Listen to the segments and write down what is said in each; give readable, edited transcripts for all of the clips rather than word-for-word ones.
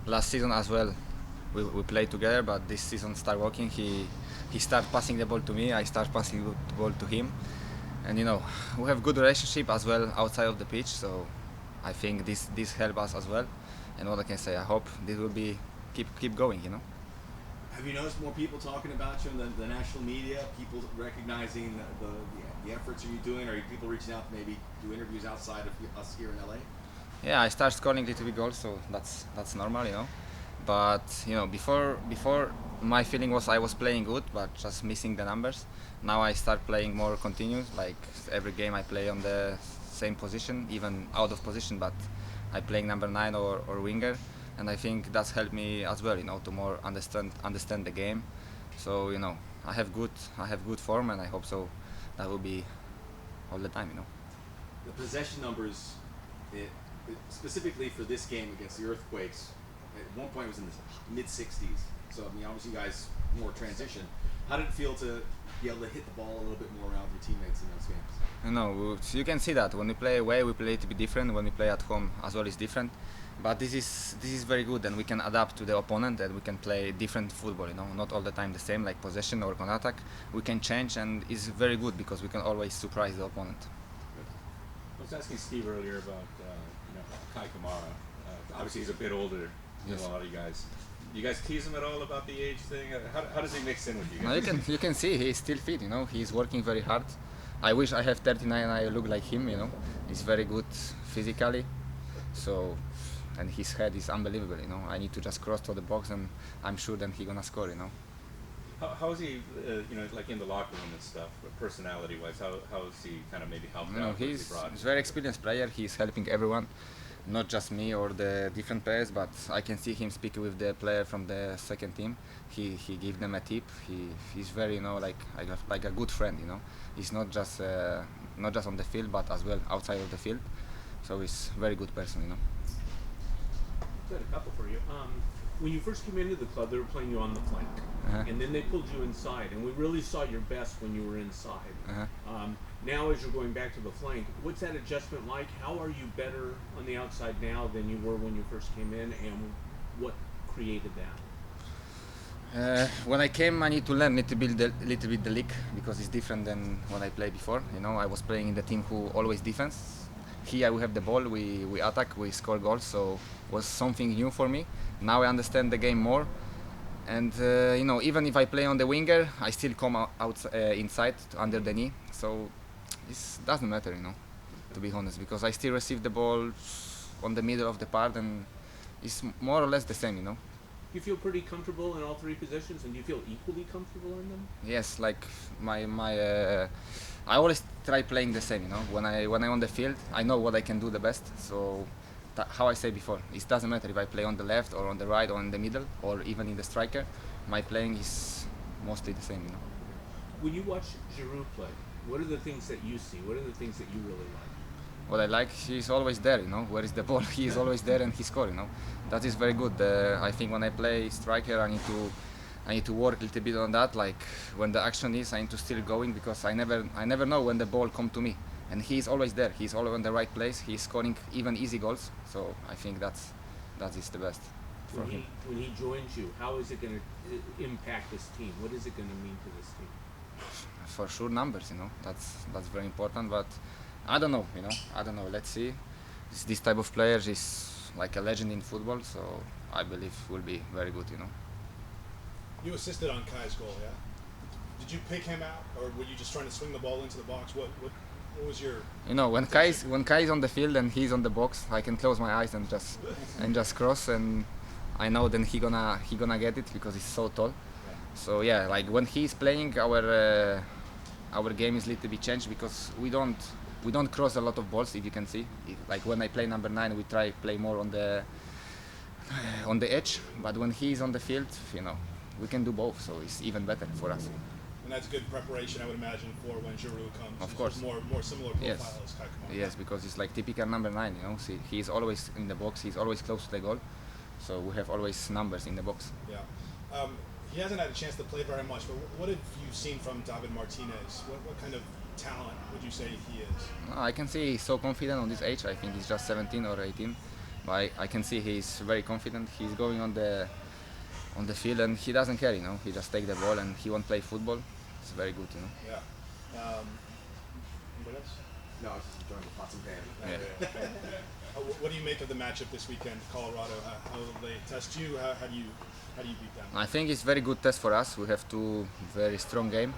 last season as well. We played together, but this season start working. He started passing the ball to me. I start passing the ball to him, and we have good relationship as well outside of the pitch. So I think this help us as well. And what I can say, I hope this will be keep going. Have you noticed more people talking about you in the national media? People recognizing the efforts you're doing? Are you people reaching out to maybe do interviews outside of us here in LA? Yeah, I start scoring little bit goals, so that's normal. But before my feeling was I was playing good, but just missing the numbers. Now I start playing more continuous. Like every game I play on the same position, even out of position, but I playing number 9 or winger, and I think that's helped me as well. To more understand the game. So I have good form, and I hope so that will be all the time. The possession numbers, specifically for this game against the Earthquakes, at one point it was in the mid-60s. So I mean, obviously you guys more transition. How did it feel to be able to hit the ball a little bit more around your teammates in those games? You can see that when we play away, we play it a bit different. When we play at home, as well, is different. But this is very good, and we can adapt to the opponent, and we can play different football. Not all the time the same, like possession or counter-attack. We can change, and it's very good because we can always surprise the opponent. I was asking Steve earlier about Kai Kamara. Obviously, he's a bit older than a lot of you guys. You guys tease him at all about the age thing? How does he mix in with you guys? No, you can see he's still fit. He's working very hard. I wish I have 39 and I look like him. He's very good physically. So, and his head is unbelievable. I need to just cross to the box, and I'm sure that he's gonna score. How is he? Like in the locker room and stuff, personality-wise. How is he kind of maybe helped out? He's a very experienced player. He's helping everyone. Not just me or the different players, but I can see him speaking with the player from the second team. He gives them a tip. He's very like a good friend. He's not just on the field, but as well outside of the field. So he's a very good person. I've got a couple for you. When you first came into the club, they were playing you on the flank, and then they pulled you inside, and we really saw your best when you were inside. Now, as you're going back to the flank, what's that adjustment like? How are you better on the outside now than you were when you first came in, and what created that? When I came, I need to learn little bit the league because it's different than when I played before. I was playing in the team who always defense. Here we have the ball, we attack, we score goals, so it was something new for me. Now I understand the game more, and even if I play on the winger, I still come out inside under the knee. So it doesn't matter, to be honest, because I still receive the ball on the middle of the part, and it's more or less the same. You feel pretty comfortable in all three positions, and do you feel equally comfortable in them? Yes, like I always try playing the same. When I'm on the field, I know what I can do the best. So how I say before, it doesn't matter if I play on the left or on the right or in the middle or even in the striker. My playing is mostly the same. When you watch Giroud play, what are the things that you see? What are the things that you really like? What I like, he's always there. Where is the ball? He is always there and he scores. That is very good. I think when I play striker, I need to work a little bit on that. Like when the action is, I need to still going because I never know when the ball come to me. And he's always there. He's always in the right place. He's scoring even easy goals. So I think that is the best for him. When he joins you, how is it going to impact this team? What is it going to mean to this team? For sure, numbers. That's very important. But I don't know. I don't know. Let's see. This type of player is like a legend in football. So I believe will be very good. You assisted on Kai's goal, yeah? Did you pick him out, or were you just trying to swing the ball into the box? What was your? When Kai is on the field and he's on the box, I can close my eyes and just cross, and I know then he gonna get it because he's so tall. Yeah. So yeah, like when he's playing, our game is little bit changed because we don't cross a lot of balls. If you can see, like when I play number 9, we try play more on the edge. But when he's on the field, we can do both, so it's even better for us. And that's good preparation, I would imagine, for when Giroud comes. Of course. More similar profile as Kai Kamara. Yes, because it's like typical number 9. See, he's always in the box. He's always close to the goal, so we have always numbers in the box. Yeah. He hasn't had a chance to play very much, but what have you seen from David Martinez? What kind of talent would you say he is? I can see he's so confident on this age. I think he's just 17 or 18. But I can see he's very confident. He's going on the field and he doesn't care, you know. He just take the ball and he won't play football. It's very good, you know. Yeah. Anybody else? No, I was just enjoying the pots and pans. Yeah. What do you make of the matchup this weekend, Colorado? How will they test you? How do you beat them? I think it's very good test for us. We have two very strong game.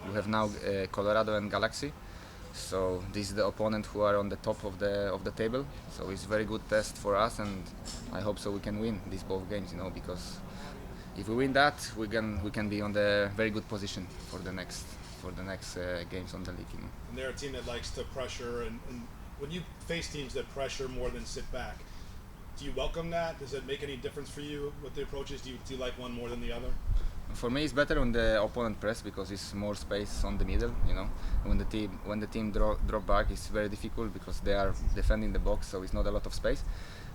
We have now Colorado and Galaxy. So this is the opponent who are on the top of the table. So it's very good test for us, and I hope so we can win these both games. You know, because if we win that, we can be on the very good position for the next games on the league. You know. And they're a team that likes to pressure, and when you face teams that pressure more than sit back, do you welcome that? Does it make any difference for you what the approach is? Do you like one more than the other? For me, it's better when the opponent press because it's more space on the middle. You know, when the team drop back, it's very difficult because they are defending the box, so it's not a lot of space.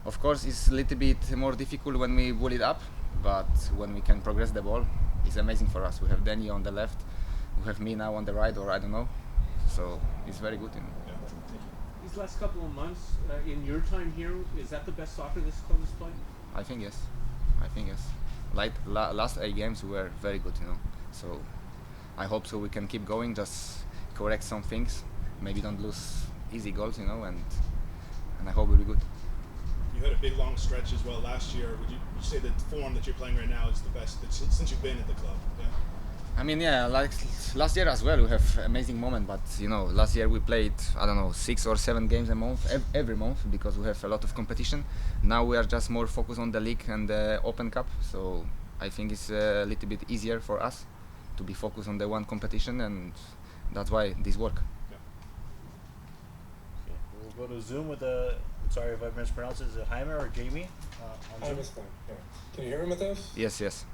Of course, it's a little bit more difficult when we bull it up, but when we can progress the ball, it's amazing for us. We have Danny on the left, we have me now on the right, or I don't know. So it's very good. You know. Yeah. Thank you. These last couple of months, in your time here, is that the best soccer this club has played? I think yes. Like last 8 games we were very good, you know. So I hope so we can keep going, just correct some things, maybe don't lose easy goals, you know, and I hope we'll be good. You had a big long stretch as well last year. Would you say that the form that you're playing right now is the best since you've been at the club? Yeah. I mean, yeah, like last year as well, we have amazing moment. But you know, last year we played, I don't know, 6 or 7 games a month, every month, because we have a lot of competition. Now we are just more focused on the league and the Open Cup. So I think it's a little bit easier for us to be focused on the one competition, and that's why this work. Yeah. Okay. We'll go to Zoom with sorry if I mispronounced it. Is it Jaime or Jamie? On Hi, Zoom? Mr. Yeah. Can you hear me, Mateusz? Yes.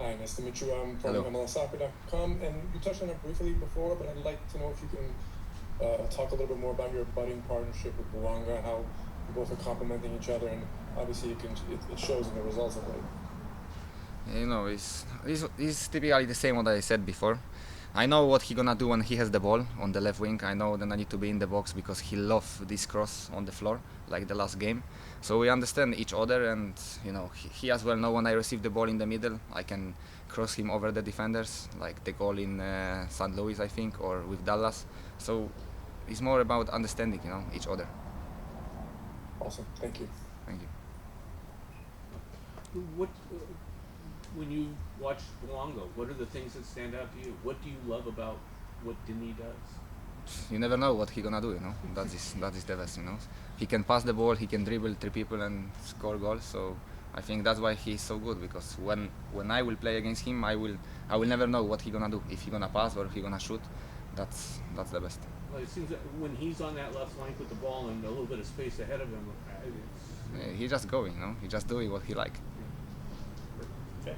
Hi, nice to meet you. I'm from Hello. MLSsoccer.com, and you touched on it briefly before, but I'd like to know if you can talk a little bit more about your budding partnership with Buanga, how you both are complementing each other, and obviously it shows in the results of it. You know, it's typically the same what I said before. I know what he gonna do when he has the ball on the left wing. I know that I need to be in the box because he loves this cross on the floor, like the last game. So we understand each other, and you know, he as well know when I receive the ball in the middle, I can cross him over the defenders, like the goal in St. Louis, I think, or with Dallas. So it's more about understanding, you know, each other. Awesome, thank you. Thank you. What, when you watch Luongo, what are the things that stand out to you? What do you love about what Denis does? You never know what he gonna do, you know. That is the best, you know. He can pass the ball, he can dribble 3 people and score goals. So I think that's why he's so good, because when I will play against him, I will never know what he gonna do. If he gonna pass or if he gonna shoot, that's the best. Well, it seems that when he's on that left flank with the ball and a little bit of space ahead of him, He's just going, you know. He's just doing what he like. Okay.